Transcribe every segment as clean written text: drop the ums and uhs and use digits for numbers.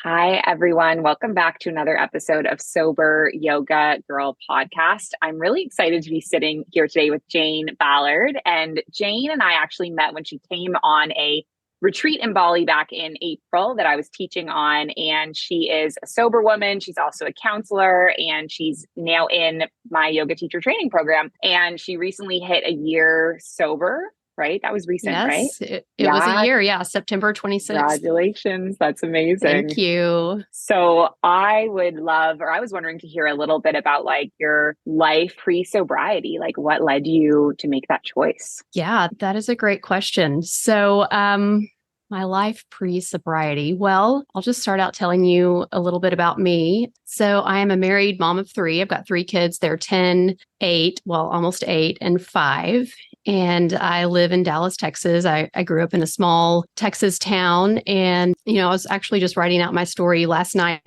Hi, everyone. Welcome back to another episode of Sober Yoga Girl podcast. I'm really excited to be sitting here today with Jane Ballard. And Jane and I actually met when she came on a retreat in Bali back in April that I was teaching on. And she is a sober woman. She's also a counselor, and she's now in my yoga teacher training program. And she recently hit a year sober, right? That was recent, right? Yes, it was a Yeah. year. Yeah, September 26th. Congratulations. That's amazing. Thank you. So I would love, or I was wondering to hear a little bit about like your life pre-sobriety, like what led you to make that choice? Yeah, that is a great question. My life pre-sobriety. Well, I'll just start out telling you a little bit about me. So I am a married mom of three. I've got three kids. They're 10, 8, well, almost 8 and 5. And I live in Dallas, Texas. I grew up in a small Texas town. And, I was actually just writing out my story last night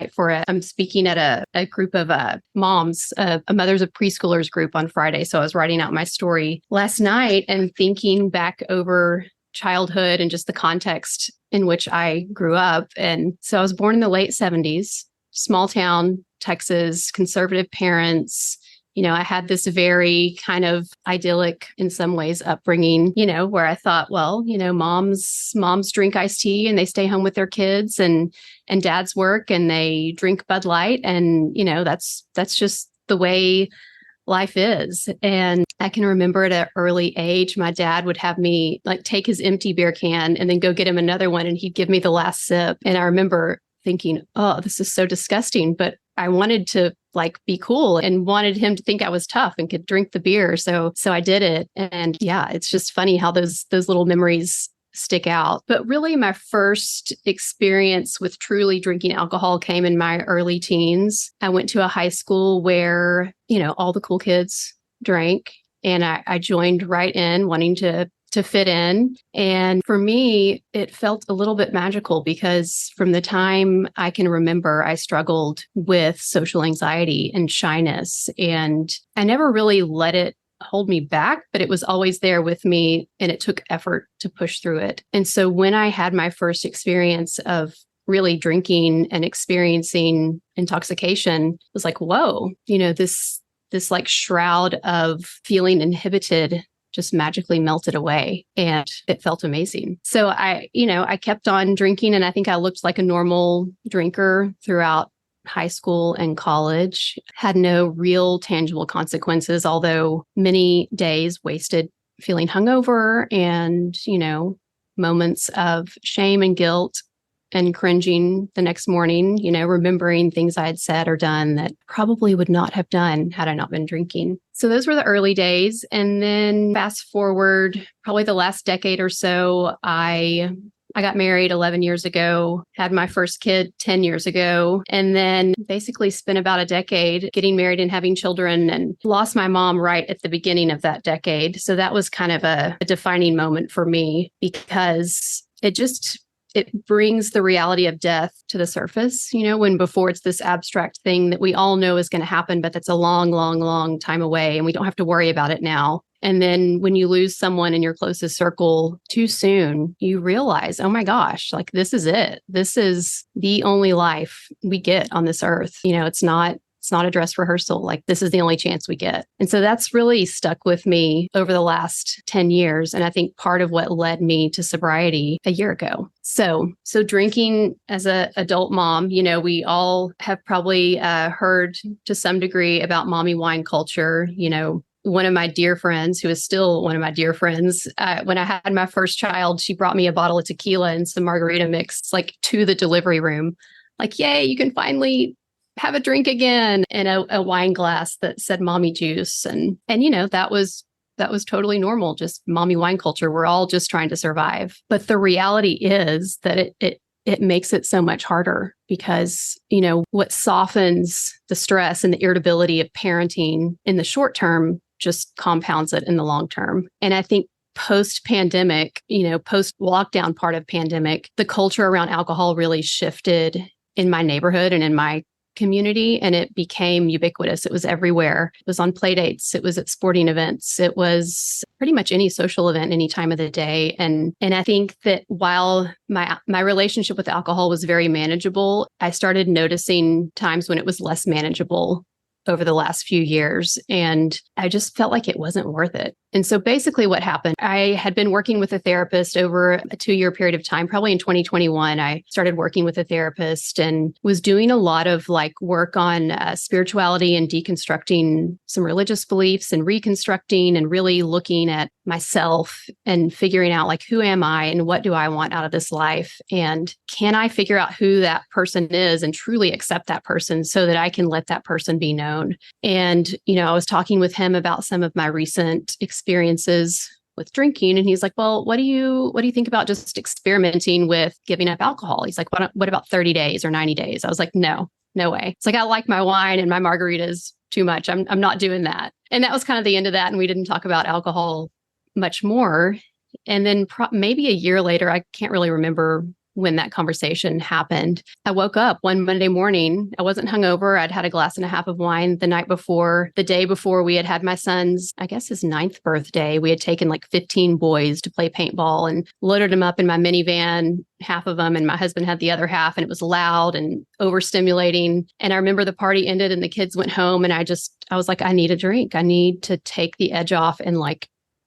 I'm speaking at a group of moms, a mothers of preschoolers group on Friday. So I was writing out my story last night and thinking back over childhood and just the context in which I grew up. And so I was born in the late 70s, small town, Texas, conservative parents. I had this very kind of idyllic, in some ways, upbringing, where I thought, well, moms drink iced tea and they stay home with their kids, and dads work and they drink Bud Light. And, that's just the way life is. And I can remember at an early age, my dad would have me like take his empty beer can and then go get him another one, and he'd give me the last sip. And I remember thinking, oh, this is so disgusting. But I wanted to like be cool and wanted him to think I was tough and could drink the beer. So I did it. And yeah, it's just funny how those little memories stick out. But really my first experience with truly drinking alcohol came in my early teens. I went to a high school where, all the cool kids drank, and I joined right in, wanting to fit in. And for me, it felt a little bit magical because from the time I can remember, I struggled with social anxiety and shyness, and I never really let it hold me back, but it was always there with me, and it took effort to push through it. And so when I had my first experience of really drinking and experiencing intoxication, it was like, whoa, this like shroud of feeling inhibited just magically melted away, and it felt amazing. So I kept on drinking, and I think I looked like a normal drinker throughout high school and college. Had no real tangible consequences, although many days wasted feeling hungover and, moments of shame and guilt and cringing the next morning, remembering things I had said or done that probably would not have done had I not been drinking. So those were the early days. And then fast forward, probably the last decade or so, I got married 11 years ago, had my first kid 10 years ago, and then basically spent about a decade getting married and having children, and lost my mom right at the beginning of that decade. So that was kind of a defining moment for me, because it brings the reality of death to the surface, when before it's this abstract thing that we all know is going to happen, but that's a long, long, long time away, and we don't have to worry about it now. And then when you lose someone in your closest circle too soon, you realize, oh my gosh, like this is it. This is the only life we get on this earth. It's not a dress rehearsal. Like this is the only chance we get. And so that's really stuck with me over the last 10 years. And I think part of what led me to sobriety a year ago. So drinking as an adult mom, we all have probably heard to some degree about mommy wine culture. One of my dear friends, who is still one of my dear friends, when I had my first child, she brought me a bottle of tequila and some margarita mix, like to the delivery room. Like, yay, you can finally have a drink again, in a wine glass that said mommy juice. And that was totally normal, just mommy wine culture. We're all just trying to survive. But the reality is that it makes it so much harder, because, what softens the stress and the irritability of parenting in the short term just compounds it in the long term. And I think post-pandemic, post-lockdown part of pandemic, the culture around alcohol really shifted in my neighborhood and in my community, and it became ubiquitous. It was everywhere. It was on play dates. It was at sporting events. It was pretty much any social event, any time of the day. And I think that while my relationship with alcohol was very manageable, I started noticing times when it was less manageable over the last few years. And I just felt like it wasn't worth it. And so basically what happened, I had been working with a therapist over a 2-year period of time. Probably in 2021, I started working with a therapist and was doing a lot of work on spirituality and deconstructing some religious beliefs and reconstructing and really looking at myself and figuring out who am I and what do I want out of this life? And can I figure out who that person is and truly accept that person so that I can let that person be known? And, I was talking with him about some of my recent experiences with drinking. And he's like, well, what do you think about just experimenting with giving up alcohol? He's like, what about 30 days or 90 days? I was like, no way. It's I like my wine and my margaritas too much. I'm not doing that. And that was kind of the end of that. And we didn't talk about alcohol much more. And then maybe a year later, I can't really remember when that conversation happened. I woke up one Monday morning. I wasn't hungover. I'd had a glass and a half of wine the night before. The day before, we had my son's, I guess his 9th birthday. We had taken 15 boys to play paintball and loaded them up in my minivan, half of them, and my husband had the other half, and it was loud and overstimulating. And I remember the party ended and the kids went home, and I was like, I need a drink. I need to take the edge off and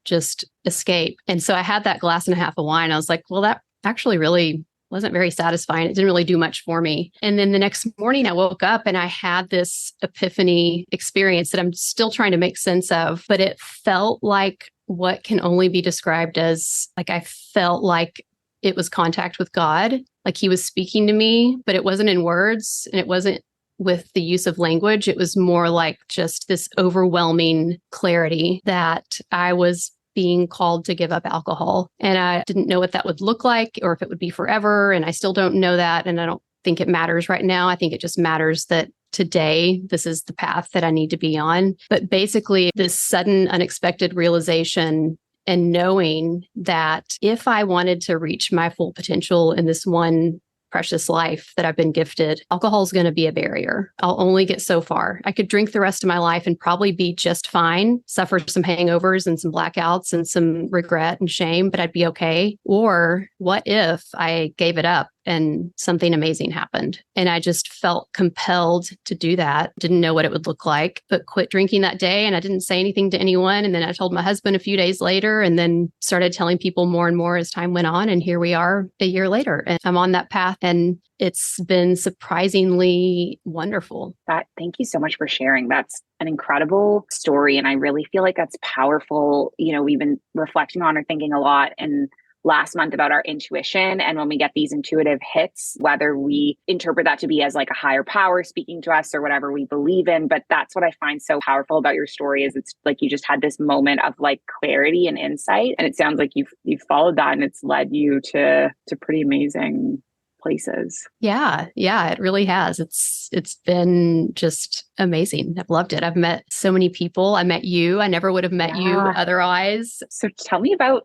just escape. And so I had that glass and a half of wine. I was like, well, that actually really wasn't very satisfying. It didn't really do much for me. And then the next morning I woke up and I had this epiphany experience that I'm still trying to make sense of, but it felt like what can only be described as I felt like it was contact with God, like he was speaking to me, but it wasn't in words and it wasn't with the use of language. It was more like just this overwhelming clarity that I was being called to give up alcohol. And I didn't know what that would look like or if it would be forever. And I still don't know that. And I don't think it matters right now. I think it just matters that today, this is the path that I need to be on. But basically, this sudden, unexpected realization and knowing that if I wanted to reach my full potential in this one precious life that I've been gifted, alcohol is going to be a barrier. I'll only get so far. I could drink the rest of my life and probably be just fine, suffer some hangovers and some blackouts and some regret and shame, but I'd be okay. Or what if I gave it up and something amazing happened? And I just felt compelled to do that. Didn't know what it would look like, but quit drinking that day. And I didn't say anything to anyone. And then I told my husband a few days later and then started telling people more and more as time went on. And here we are a year later. And I'm on that path and it's been surprisingly wonderful. Thank you so much for sharing. That's an incredible story. And I really feel like that's powerful. We've been reflecting on or thinking a lot and last month about our intuition. And when we get these intuitive hits, whether we interpret that to be as a higher power speaking to us or whatever we believe in. But that's what I find so powerful about your story is it's you just had this moment of clarity and insight. And it sounds like you've followed that and it's led you to pretty amazing places. Yeah, it really has. It's been just amazing. I've loved it. I've met so many people. I met you. I never would have met you otherwise. So tell me about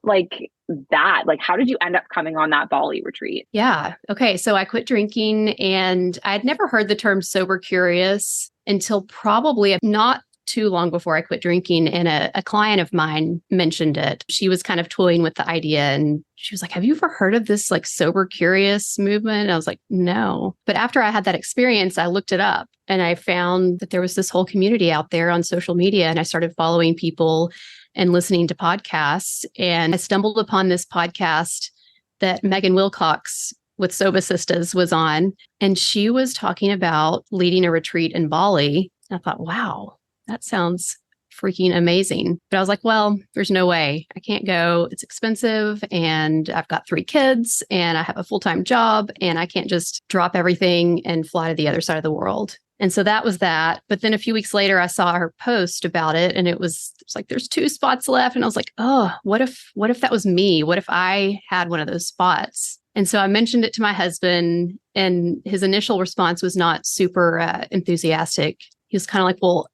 that. How did you end up coming on that Bali retreat? Yeah. Okay. So I quit drinking and I'd never heard the term sober curious until probably not too long before I quit drinking. And a client of mine mentioned it. She was kind of toying with the idea and she was like, have you ever heard of this sober curious movement? And I was like, no. But after I had that experience, I looked it up and I found that there was this whole community out there on social media. And I started following people and listening to podcasts. And I stumbled upon this podcast that Megan Wilcox with Soba Sisters was on. And she was talking about leading a retreat in Bali. And I thought, wow, that sounds freaking amazing. But I was like, well, there's no way. I can't go. It's expensive. And I've got 3 kids and I have a full-time job and I can't just drop everything and fly to the other side of the world. And so that was that. But then a few weeks later, I saw her post about it and it was there's 2 spots left. And I was like, oh, what if that was me? What if I had one of those spots? And so I mentioned it to my husband and his initial response was not super enthusiastic. He was kind of like, well,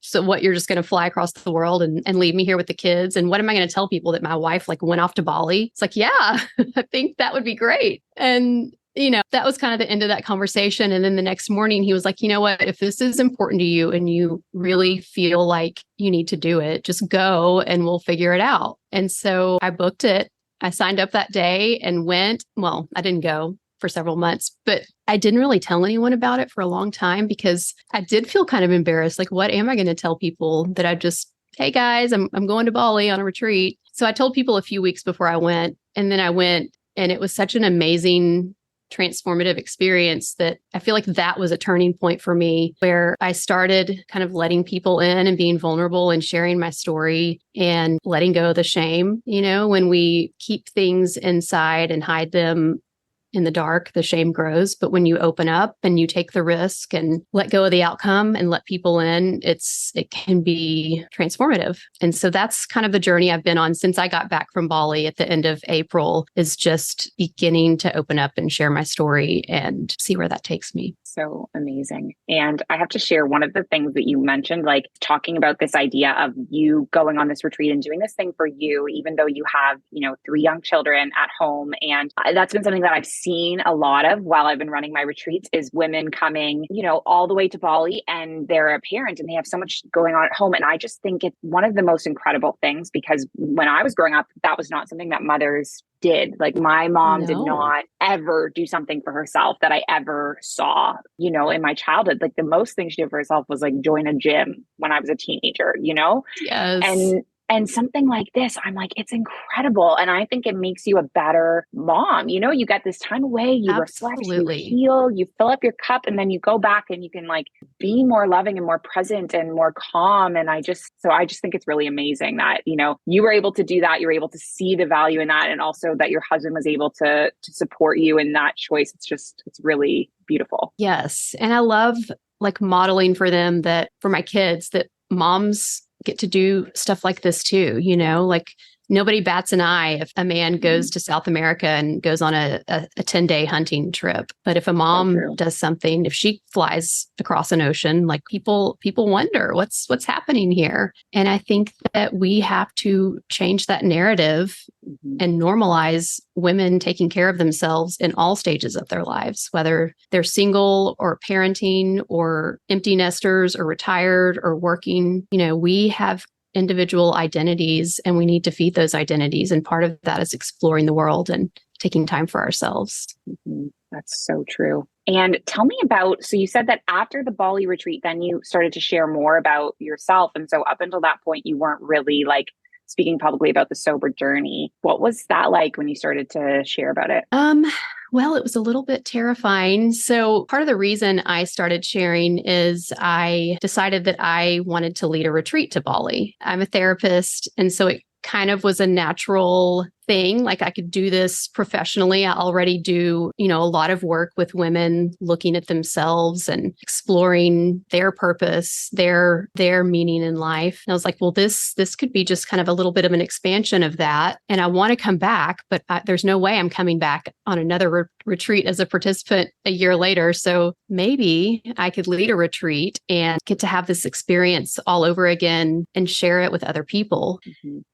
so what, you're just going to fly across the world and leave me here with the kids? And what am I going to tell people that my wife went off to Bali? It's yeah, I think that would be great. And that was kind of the end of that conversation. And then the next morning he was like, you know what, if this is important to you and you really feel like you need to do it, just go and we'll figure it out. And so I booked it. I signed up that day and went. Well, I didn't go for several months, but I didn't really tell anyone about it for a long time because I did feel kind of embarrassed. Like, what am I going to tell people that hey guys, I'm going to Bali on a retreat. So I told people a few weeks before I went, and then I went, and it was such an amazing, transformative experience that I feel like that was a turning point for me where I started kind of letting people in and being vulnerable and sharing my story and letting go of the shame. When we keep things inside and hide them in the dark, the shame grows. But when you open up and you take the risk and let go of the outcome and let people in, it can be transformative. And so that's kind of the journey I've been on since I got back from Bali at the end of April, is just beginning to open up and share my story and see where that takes me. So amazing. And I have to share one of the things that you mentioned, like talking about this idea of you going on this retreat and doing this thing for you, even though you have, 3 young children at home. And that's been something that I've seen a lot of while I've been running my retreats, is women coming, all the way to Bali, and they're a parent and they have so much going on at home. And I just think it's one of the most incredible things, because when I was growing up, that was not something that mothers did. Like, my mom did not ever do something for herself that I ever saw, in my childhood. Like, the most thing she did for herself was like join a gym when I was a teenager, Yes. And something like this, I'm like, it's incredible. And I think it makes you a better mom. You get this time away, you Absolutely. reflect, you heal, you fill up your cup, and then you go back and you can like be more loving and more present and more calm. And I just think it's really amazing that, you were able to do that. You were able to see the value in that. And also that your husband was able to support you in that choice. It's really beautiful. Yes. And I love like modeling for them, that for my kids, that moms get to do stuff like this too. Like, nobody bats an eye if a man goes to South America and goes on a 10-day hunting trip. But if a mom does something, if she flies across an ocean, like people wonder what's happening here. And I think that we have to change that narrative and normalize women taking care of themselves in all stages of their lives, whether they're single or parenting or empty nesters or retired or working. We have individual identities and we need to feed those identities. And part of that is exploring the world and taking time for ourselves. That's so true. And tell me about, so you said that after the Bali retreat, then you started to share more about yourself. And so up until that point, you weren't really like speaking publicly about the sober journey. What was that like when you started to share about it? Well, it was a little bit terrifying. So part of the reason I started sharing is I decided that I wanted to lead a retreat to Bali. I'm a therapist, and so it kind of was a natural thing. Like, I could do this professionally. I already do, a lot of work with women looking at themselves and exploring their purpose, their meaning in life. And I was like, well, this could be just kind of a little bit of an expansion of that. And I want to come back, but there's no way I'm coming back on another retreat as a participant a year later. So maybe I could lead a retreat and get to have this experience all over again and share it with other people.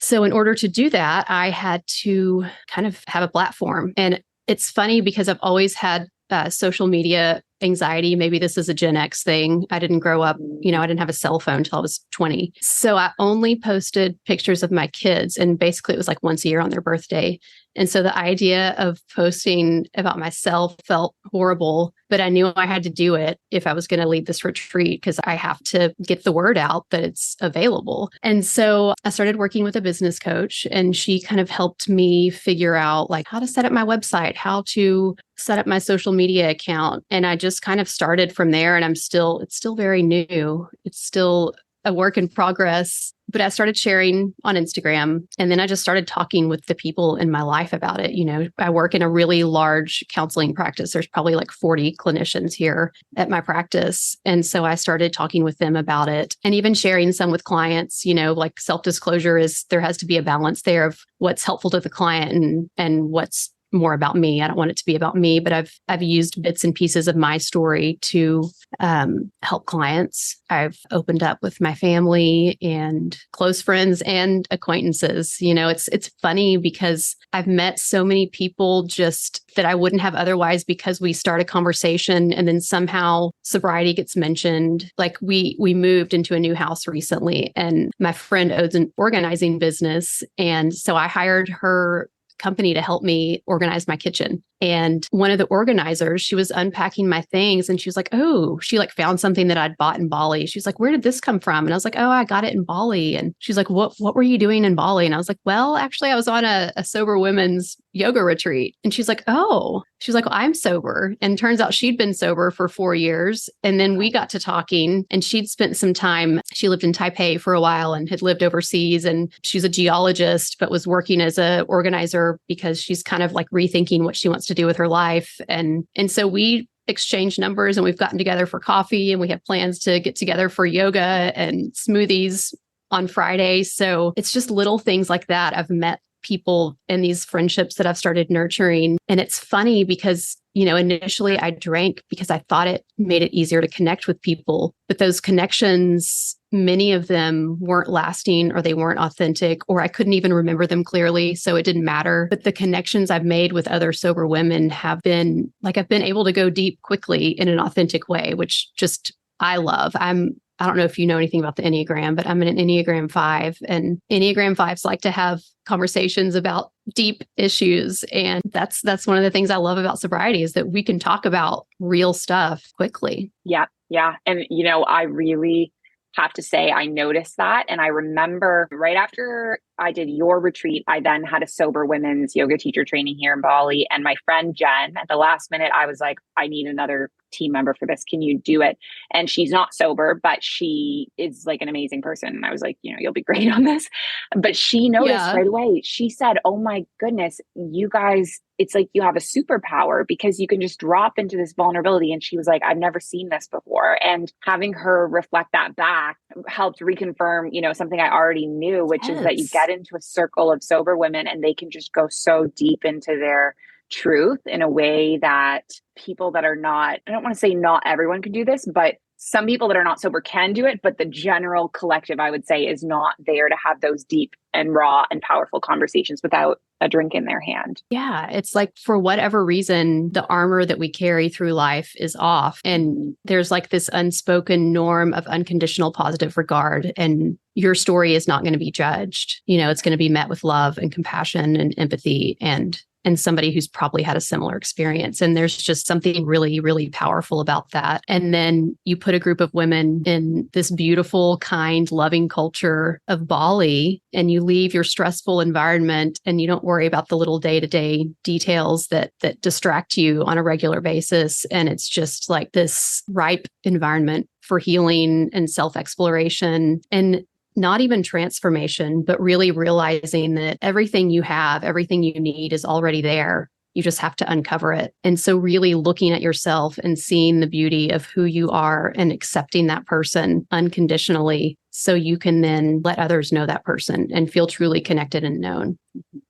So in order to do that, I had to kind of have a platform. And it's funny because I've always had social media anxiety. Maybe this is a Gen X thing. I didn't grow up, I didn't have a cell phone until I was 20. So I only posted pictures of my kids. And basically it was like once a year on their birthday. And so the idea of posting about myself felt horrible, but I knew I had to do it if I was going to lead this retreat, because I have to get the word out that it's available. And so I started working with a business coach, and she kind of helped me figure out like how to set up my website, how to set up my social media account. And I just kind of started from there, and it's still very new. It's still a work in progress. But I started sharing on Instagram, and then I just started talking with the people in my life about it. I work in a really large counseling practice. There's probably like 40 clinicians here at my practice. And so I started talking with them about it, and even sharing some with clients. Like, self-disclosure is there has to be a balance there of what's helpful to the client and what's more about me. I don't want it to be about me, but I've used bits and pieces of my story to help clients. I've opened up with my family and close friends and acquaintances. It's funny because I've met so many people just that I wouldn't have otherwise because we start a conversation and then somehow sobriety gets mentioned. Like we moved into a new house recently and my friend owns an organizing business. And so I hired her company to help me organize my kitchen. And one of the organizers, she was unpacking my things and she was like, oh, she like found something that I'd bought in Bali. She's like, where did this come from? And I was like, oh, I got it in Bali. And she's like, what were you doing in Bali? And I was like, well, actually, I was on a sober women's yoga retreat. And she's like, oh, she's like, well, I'm sober. And turns out she'd been sober for 4 years. And then we got to talking and she'd spent some time. She lived in Taipei for a while and had lived overseas. And she's a geologist, but was working as an organizer because she's kind of like rethinking what she wants to do with her life. And so we exchanged numbers and we've gotten together for coffee and we have plans to get together for yoga and smoothies on Friday. So it's just little things like that. I've met people in these friendships that I've started nurturing. And it's funny because, initially I drank because I thought it made it easier to connect with people. But those connections, many of them weren't lasting or they weren't authentic, or I couldn't even remember them clearly. So it didn't matter. But the connections I've made with other sober women have been like, I've been able to go deep quickly in an authentic way, which just I love. I don't know if you know anything about the Enneagram, but I'm an Enneagram 5 and Enneagram 5s like to have conversations about deep issues. And that's one of the things I love about sobriety is that we can talk about real stuff quickly. Yeah. Yeah. And, I really have to say, I noticed that. And I remember right after I did your retreat, I then had a sober women's yoga teacher training here in Bali. And my friend Jen, at the last minute, I was like, I need another team member for this. Can you do it? And she's not sober, but she is like an amazing person. And I was like, you'll be great on this. But she noticed right away. She said, oh my goodness, you guys, it's like you have a superpower because you can just drop into this vulnerability. And she was like, I've never seen this before. And having her reflect that back helped reconfirm, something I already knew, which is that you get into a circle of sober women and they can just go so deep into their truth in a way that people that are not, I don't want to say not everyone can do this, but some people that are not sober can do it. But the general collective, I would say, is not there to have those deep and raw and powerful conversations without a drink in their hand. Yeah. It's like for whatever reason, the armor that we carry through life is off. And there's like this unspoken norm of unconditional positive regard. And your story is not going to be judged. It's going to be met with love and compassion and empathy and somebody who's probably had a similar experience. And there's just something really, really powerful about that. And then you put a group of women in this beautiful, kind, loving culture of Bali, and you leave your stressful environment and you don't worry about the little day-to-day details that distract you on a regular basis. And it's just like this ripe environment for healing and self-exploration. And not even transformation, but really realizing that everything you have, everything you need is already there. You just have to uncover it. And so really looking at yourself and seeing the beauty of who you are and accepting that person unconditionally so you can then let others know that person and feel truly connected and known.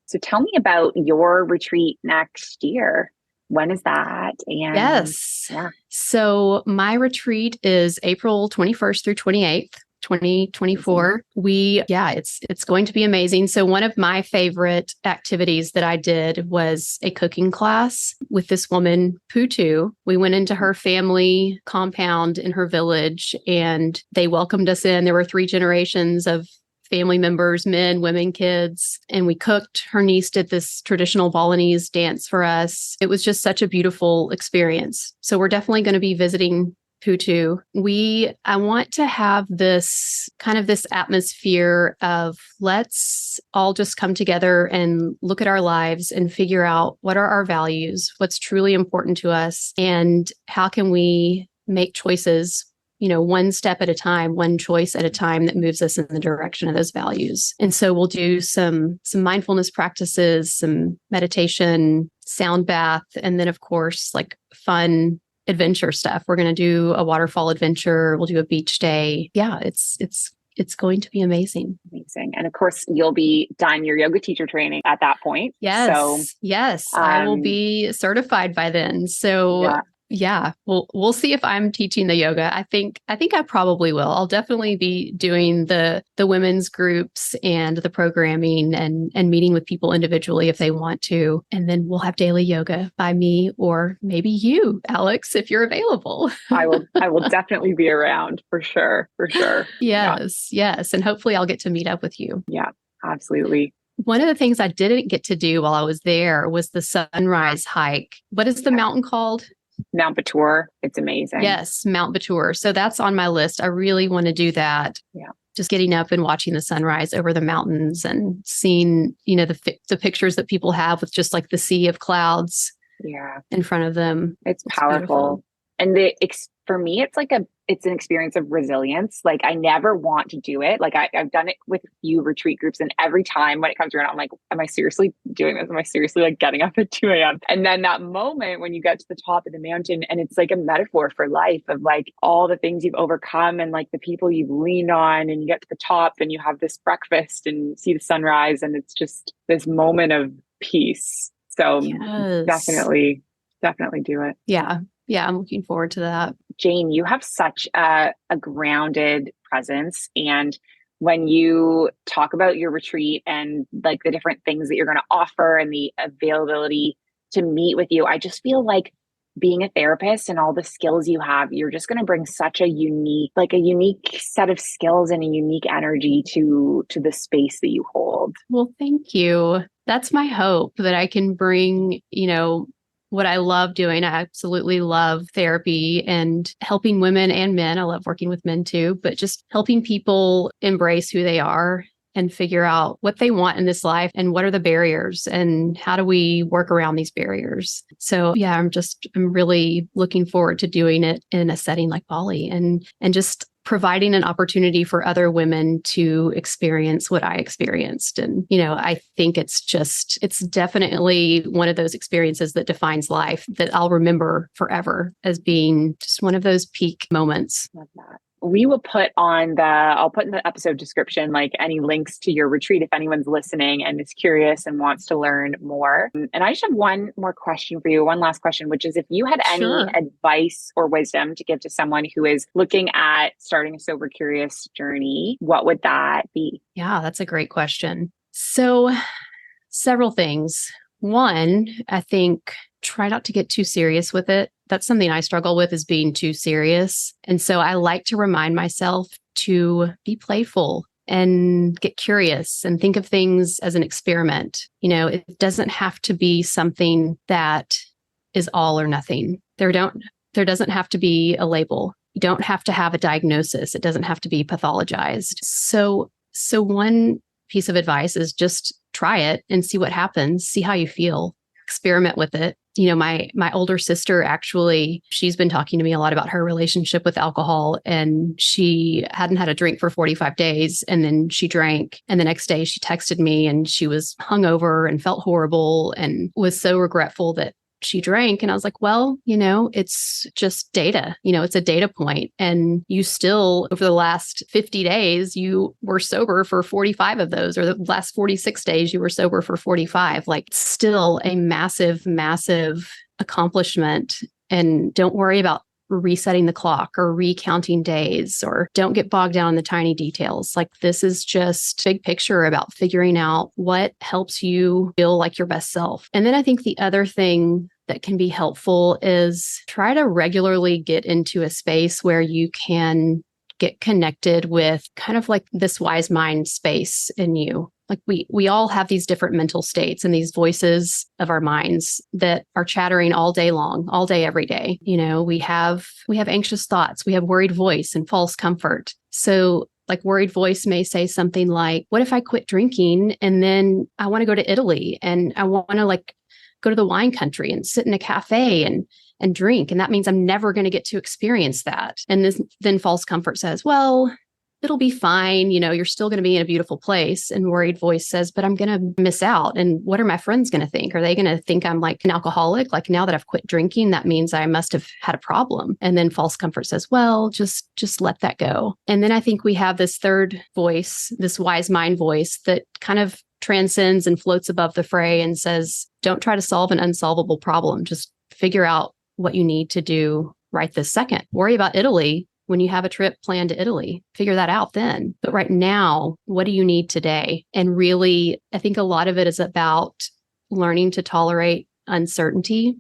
So tell me about your retreat next year. When is that? And yes. Yeah. So my retreat is April 21st through 28th. 2024. It's going to be amazing. So one of my favorite activities that I did was a cooking class with this woman, Putu. We went into her family compound in her village and they welcomed us in. There were 3 generations of family members, men, women, kids, and we cooked. Her niece did this traditional Balinese dance for us. It was just such a beautiful experience. So we're definitely going to be visiting Putu. I want to have this atmosphere of let's all just come together and look at our lives and figure out what are our values, what's truly important to us, and how can we make choices, one step at a time, one choice at a time that moves us in the direction of those values. And so we'll do some mindfulness practices, some meditation, sound bath, and then of course, like fun adventure stuff. We're going to do a waterfall adventure. We'll do a beach day. Yeah, it's it's going to be amazing. Amazing. And of course, you'll be done your yoga teacher training at that point. Yes, I will be certified by then. So yeah, we'll see if I'm teaching the yoga. I think I probably will. I'll definitely be doing the women's groups and the programming and meeting with people individually if they want to. And then we'll have daily yoga by me, or maybe you, Alex, if you're available. I will definitely be around for sure. Yes. And hopefully I'll get to meet up with you. Yeah, absolutely. One of the things I didn't get to do while I was there was the sunrise hike. What is the mountain called? Mount Batur. It's amazing. Yes, Mount Batur. So that's on my list. I really want to do that. Yeah. Just getting up and watching the sunrise over the mountains and seeing, the pictures that people have with just like the sea of clouds in front of them. It's powerful. Beautiful. And for me, it's an experience of resilience. Like, I never want to do it. Like, I've done it with a few retreat groups, and every time when it comes around, I'm like, am I seriously doing this? Am I seriously like getting up at 2 a.m.? And then that moment when you get to the top of the mountain, and it's like a metaphor for life of like all the things you've overcome and like the people you've leaned on, and you get to the top and you have this breakfast and see the sunrise, and it's just this moment of peace. So definitely do it. Yeah, I'm looking forward to that. Jane, you have such a grounded presence. And when you talk about your retreat and like the different things that you're going to offer and the availability to meet with you, I just feel like being a therapist and all the skills you have, you're just going to bring such a unique set of skills and a unique energy to the space that you hold. Well, thank you. That's my hope, that I can bring, what I love doing. I absolutely love therapy and helping women and men. I love working with men too, but just helping people embrace who they are and figure out what they want in this life and what are the barriers and how do we work around these barriers. So yeah, I'm really looking forward to doing it in a setting like Bali and just providing an opportunity for other women to experience what I experienced. And, I think it's definitely one of those experiences that defines life that I'll remember forever as being just one of those peak moments. Love that. We will I'll put in the episode description, like any links to your retreat if anyone's listening and is curious and wants to learn more. And I just have one more question for you, one last question, which is if you had any advice or wisdom to give to someone who is looking at starting a sober curious journey, what would that be? Yeah, that's a great question. So several things. One, I think try not to get too serious with it. That's something I struggle with, is being too serious. And so I like to remind myself to be playful and get curious and think of things as an experiment. It doesn't have to be something that is all or nothing. There doesn't have to be a label. You don't have to have a diagnosis. It doesn't have to be pathologized. So one piece of advice is just try it and see what happens, see how you feel, experiment with it. My older sister, actually, she's been talking to me a lot about her relationship with alcohol, and she hadn't had a drink for 45 days. And then she drank. And the next day she texted me and she was hungover and felt horrible and was so regretful that she drank. And I was like, well, it's just data, it's a data point. And you still, over the last 50 days, you were sober for 45 of those, or the last 46 days, you were sober for 45, like still a massive, massive accomplishment. And don't worry about resetting the clock or recounting days, or don't get bogged down in the tiny details. Like, this is just big picture about figuring out what helps you feel like your best self. And then I think the other thing that can be helpful is try to regularly get into a space where you can get connected with kind of like this wise mind space in you. Like we all have these different mental states and these voices of our minds that are chattering all day long, all day, every day. We have anxious thoughts, we have worried voice and false comfort. So like worried voice may say something like, what if I quit drinking and then I want to go to Italy and I want to like go to the wine country and sit in a cafe and drink. And that means I'm never going to get to experience that. And then false comfort says, well, it'll be fine. You're still going to be in a beautiful place. And worried voice says, but I'm going to miss out. And what are my friends going to think? Are they going to think I'm like an alcoholic? Like now that I've quit drinking, that means I must have had a problem. And then false comfort says, well, just let that go. And then I think we have this third voice, this wise mind voice that kind of transcends and floats above the fray and says, don't try to solve an unsolvable problem. Just figure out what you need to do right this second. Worry about Italy when you have a trip planned to Italy. Figure that out then. But right now, what do you need today? And really, I think a lot of it is about learning to tolerate uncertainty.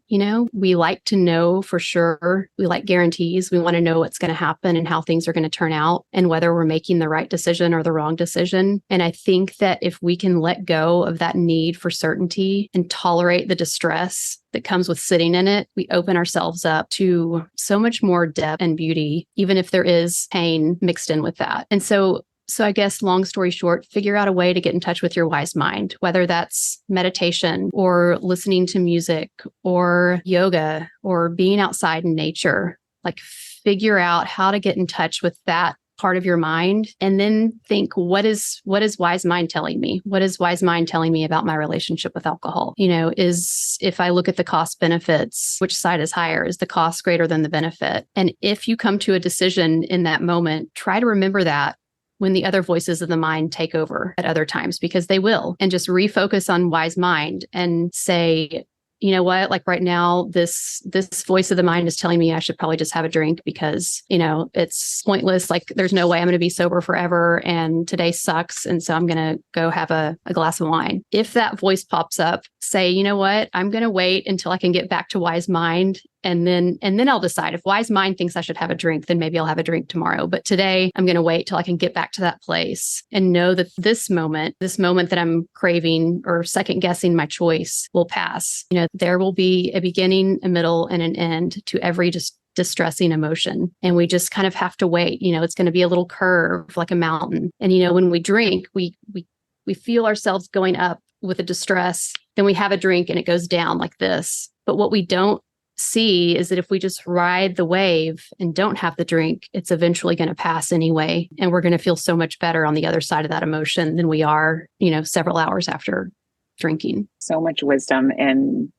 We like to know for sure. We like guarantees. We want to know what's going to happen and how things are going to turn out and whether we're making the right decision or the wrong decision. And I think that if we can let go of that need for certainty and tolerate the distress that comes with sitting in it, we open ourselves up to so much more depth and beauty, even if there is pain mixed in with that. And so I guess long story short, figure out a way to get in touch with your wise mind, whether that's meditation or listening to music or yoga or being outside in nature. Like figure out how to get in touch with that part of your mind and then think, what is wise mind telling me? What is wise mind telling me about my relationship with alcohol? Is if I look at the cost benefits, which side is higher? Is the cost greater than the benefit? And if you come to a decision in that moment, try to remember that when the other voices of the mind take over at other times, because they will, and just refocus on wise mind and say, you know what, like right now, this voice of the mind is telling me I should probably just have a drink because, it's pointless. Like there's no way I'm going to be sober forever. And today sucks. And so I'm going to go have a glass of wine. If that voice pops up, say, you know what, I'm going to wait until I can get back to wise mind. And then I'll decide. If wise mind thinks I should have a drink, then maybe I'll have a drink tomorrow. But today I'm going to wait till I can get back to that place and know that this moment that I'm craving or second guessing my choice will pass. There will be a beginning, a middle, and an end to every distressing emotion. And we just kind of have to wait. It's going to be a little curve like a mountain. And, when we drink, we feel ourselves going up with a distress. Then we have a drink and it goes down like this. But what we don't see is that if we just ride the wave and don't have the drink, it's eventually going to pass anyway. And we're going to feel so much better on the other side of that emotion than we are, several hours after drinking. So much wisdom in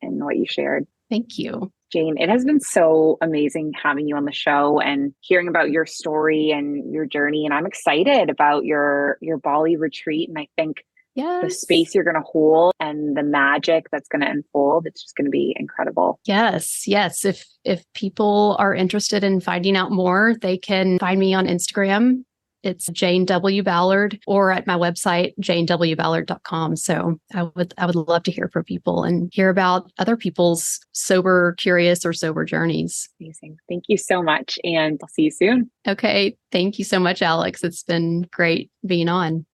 what you shared. Thank you. Jane, it has been so amazing having you on the show and hearing about your story and your journey. And I'm excited about your Bali retreat. And I think the space you're going to hold and the magic that's going to unfold, it's just going to be incredible. Yes. If people are interested in finding out more, they can find me on Instagram. It's Jane W. Ballard, or at my website, janewballard.com. So I would love to hear from people and hear about other people's sober, curious, or sober journeys. Amazing. Thank you so much. And I'll see you soon. Okay. Thank you so much, Alex. It's been great being on.